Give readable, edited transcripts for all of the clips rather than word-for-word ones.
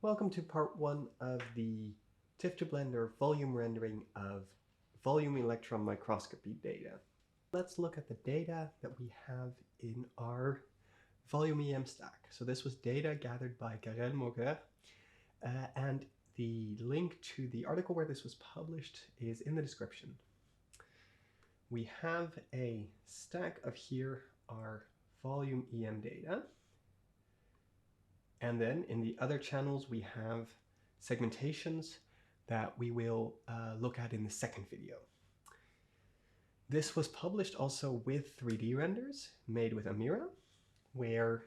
Welcome to part 1 of the TIFF2Blender volume rendering of volume electron microscopy data. Let's look at the data that we have in our volume EM stack. So this was data gathered by Karel Mocaer, and the link to the article where this was published is in the description. We have a stack of here our volume EM data. And then in the other channels, we have segmentations that we will look at in the second video. This was published also with 3D renders made with Amira, where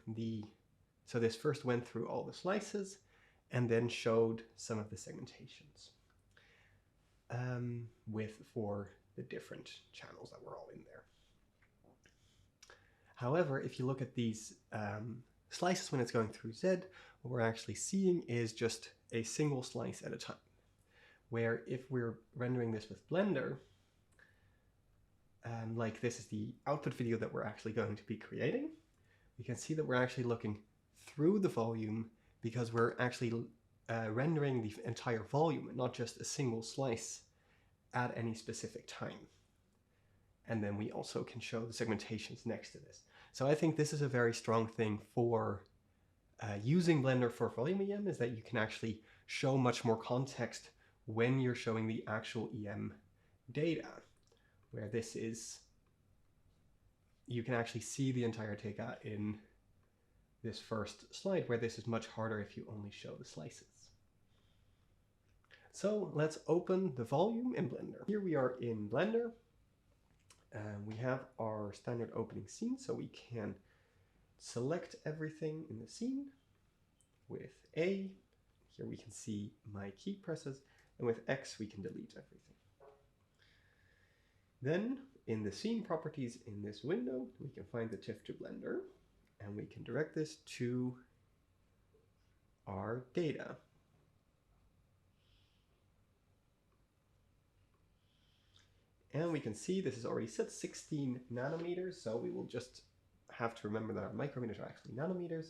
so this first went through all the slices and then showed some of the segmentations for the different channels that were all in there. However, if you look at these slices when it's going through Z, what we're actually seeing is just a single slice at a time. Where if we're rendering this with Blender, like this is the output video that we're actually going to be creating, we can see that we're actually looking through the volume because we're actually rendering the entire volume and not just a single slice at any specific time. And then we also can show the segmentations next to this. So I think this is a very strong thing for using Blender for volume EM, is that you can actually show much more context when you're showing the actual EM data, where this is, you can actually see the entire data in this first slide, where this is much harder if you only show the slices. So let's open the volume in Blender. Here we are in Blender. We have our standard opening scene, so we can select everything in the scene with A. Here we can see my key presses, and with X we can delete everything. Then in the scene properties in this window, we can find the TIFF2Blender, and we can direct this to our data. And we can see this is already set 16 nanometers, so we will just have to remember that our micrometers are actually nanometers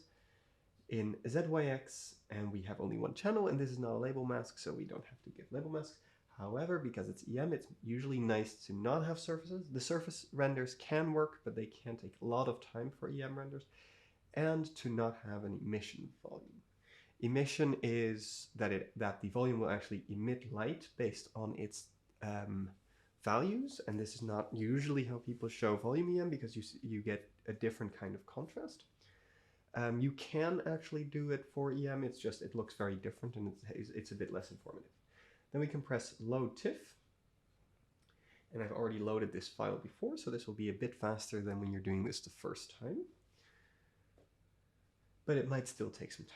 in ZYX, and we have only one channel, and this is not a label mask, so we don't have to give label masks. However, because it's EM, it's usually nice to not have surfaces. The surface renders can work, but they can take a lot of time for EM renders, and to not have an emission volume. Emission is that the volume will actually emit light based on its values, and this is not usually how people show volume EM because you get a different kind of contrast. You can actually do it for EM, it's just it looks very different and it's a bit less informative. Then we can press load TIFF, and I've already loaded this file before, so this will be a bit faster than when you're doing this the first time, but it might still take some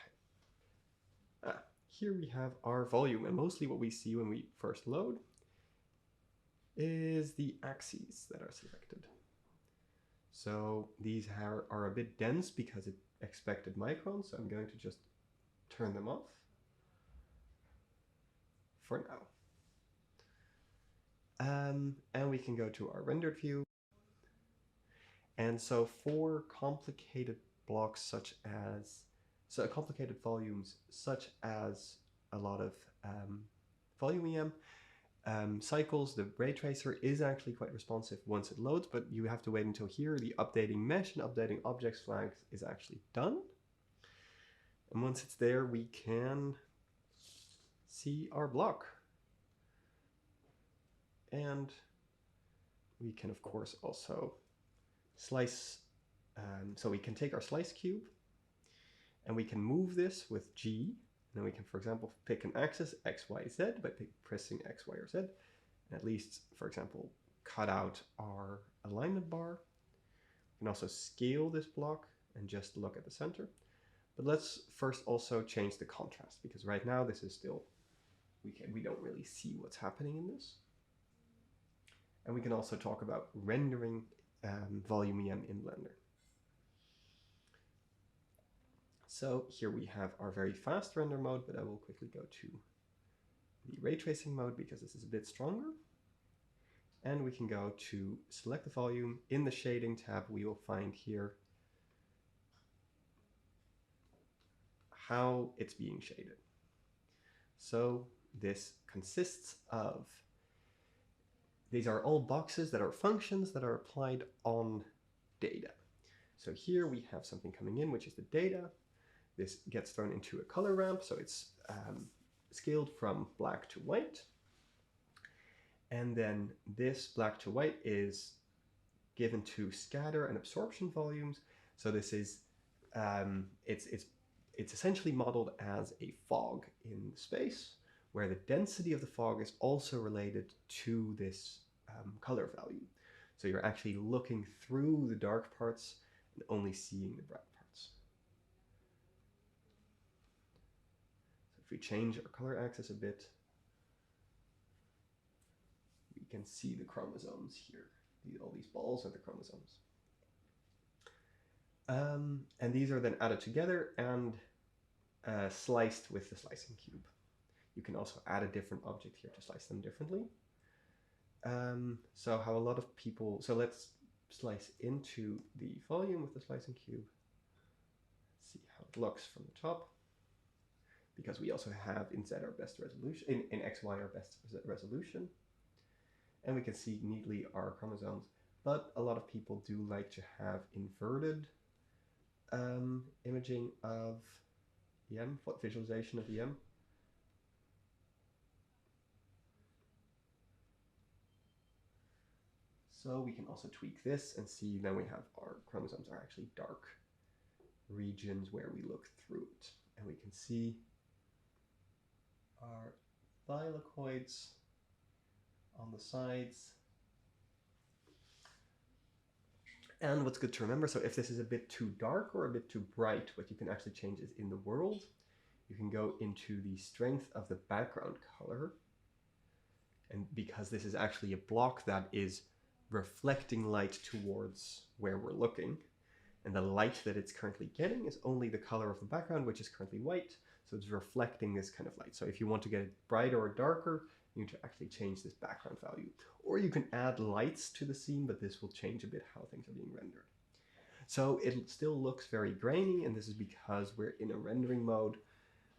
time. Here we have our volume, and mostly what we see when we first load is the axes that are selected. So these are a bit dense because it expected microns, so I'm going to just turn them off for now. And we can go to our rendered view. And so for complicated blocks such as, complicated volumes such as a lot of volume EM, cycles, the ray tracer is actually quite responsive once it loads, but you have to wait until here the updating mesh and updating objects flags is actually done. And once it's there, we can see our block. And we can, of course, also slice. So we can take our slice cube and we can move this with G. And then we can, for example, pick an axis, X, Y, Z, by pressing X, Y, or Z. And at least, for example, cut out our alignment bar. We can also scale this block and just look at the center. But let's first also change the contrast, because right now this is still, we don't really see what's happening in this. And we can also talk about rendering volume EM in Blender. So here we have our very fast render mode, but I will quickly go to the ray tracing mode because this is a bit stronger. And we can go to select the volume. In the shading tab, we will find here how it's being shaded. So this consists of, these are all boxes that are functions that are applied on data. So here we have something coming in, which is the data. This gets thrown into a color ramp, so it's scaled from black to white. And then this black to white is given to scatter and absorption volumes. So this is, it's essentially modeled as a fog in space, where the density of the fog is also related to this color value. So you're actually looking through the dark parts and only seeing the bright parts. So if we change our color axis a bit, we can see the chromosomes here. All these balls are the chromosomes. And these are then added together and sliced with the slicing cube. You can also add a different object here to slice them differently. So how a lot of people, so let's slice into the volume with the slicing cube. See how it looks from the top. Because we also have in Z our best resolution, in XY our best resolution. And we can see neatly our chromosomes. But a lot of people do like to have inverted imaging of EM, visualization of EM. So we can also tweak this and see then we have our chromosomes are actually dark regions where we look through it. And we can see our thylakoids on the sides. And what's good to remember, so if this is a bit too dark or a bit too bright, what you can actually change is in the world, you can go into the strength of the background color. And because this is actually a block that is reflecting light towards where we're looking, and the light that it's currently getting is only the color of the background, which is currently white, so it's reflecting this kind of light. So if you want to get it brighter or darker, you need to actually change this background value. Or you can add lights to the scene, but this will change a bit how things are being rendered. So it still looks very grainy, and this is because we're in a rendering mode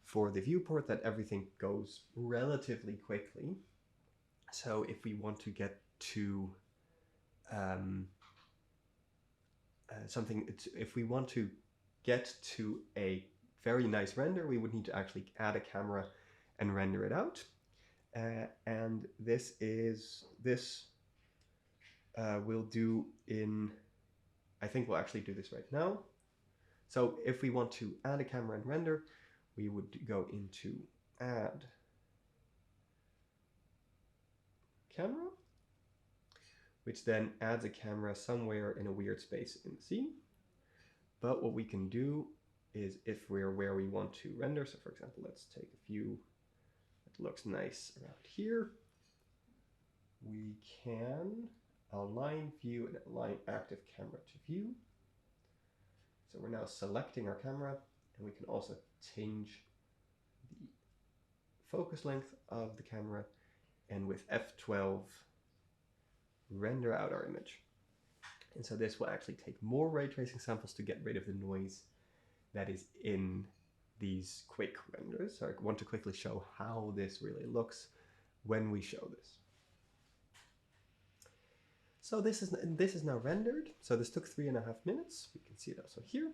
for the viewport that everything goes relatively quickly. So if we want to get to if we want to get to a very nice render, we would need to actually add a camera and render it out. And this we'll do in, I think we'll actually do this right now. So if we want to add a camera and render, we would go into add camera, which then adds a camera somewhere in a weird space in the scene. But what we can do is if we're where we want to render, so for example, let's take a view that looks nice around here, we can align view and align active camera to view. So we're now selecting our camera, and we can also change the focus length of the camera, and with F12 render out our image. And so this will actually take more ray tracing samples to get rid of the noise that is in these quick renders. So I want to quickly show how this really looks when we show this. So this is now rendered. So this took 3.5 minutes. We can see it also here.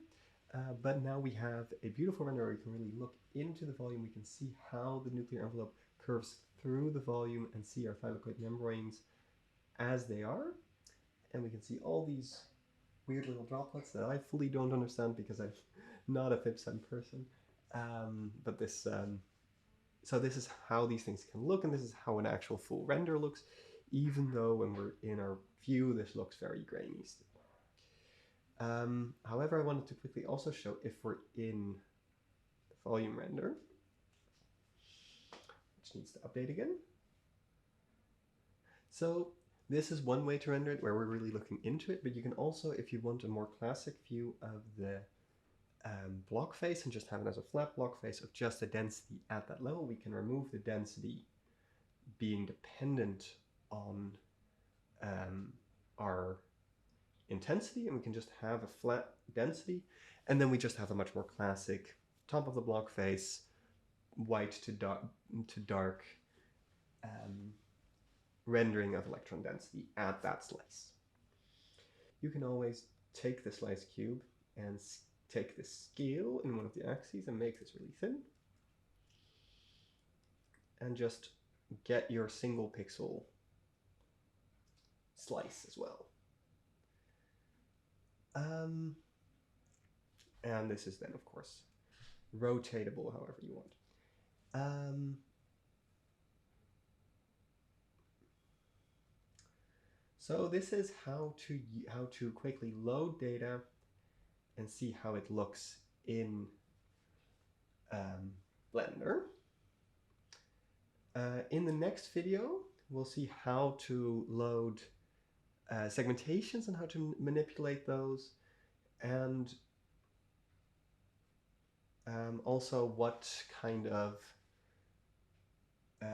But now we have a beautiful render where we can really look into the volume. We can see how the nuclear envelope curves through the volume and see our thylakoid membranes as they are. And we can see all these weird little droplets that I fully don't understand because I'm not a FIB-SEM person. But this, so this is how these things can look, and this is how an actual full render looks, even though when we're in our view, this looks very grainy still. However, I wanted to quickly also show if we're in the volume render, which needs to update again. So this is one way to render it where we're really looking into it, but you can also, if you want a more classic view of the block face and just have it as a flat block face of just the density at that level, we can remove the density being dependent on our intensity, and we can just have a flat density, and then we just have a much more classic top of the block face white to dark rendering of electron density at that slice. You can always take the slice cube and take the scale in one of the axes and make this really thin, and just get your single pixel slice as well. And this is then, of course, rotatable however you want. So this is how to quickly load data and see how it looks in Blender. In the next video, we'll see how to load segmentations and how to manipulate those, and also what kind of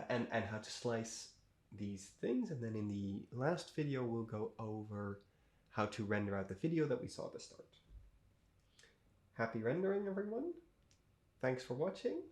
and how to slice these things. And then in the last video we'll go over how to render out the video that we saw at the start. Happy rendering, everyone. Thanks for watching.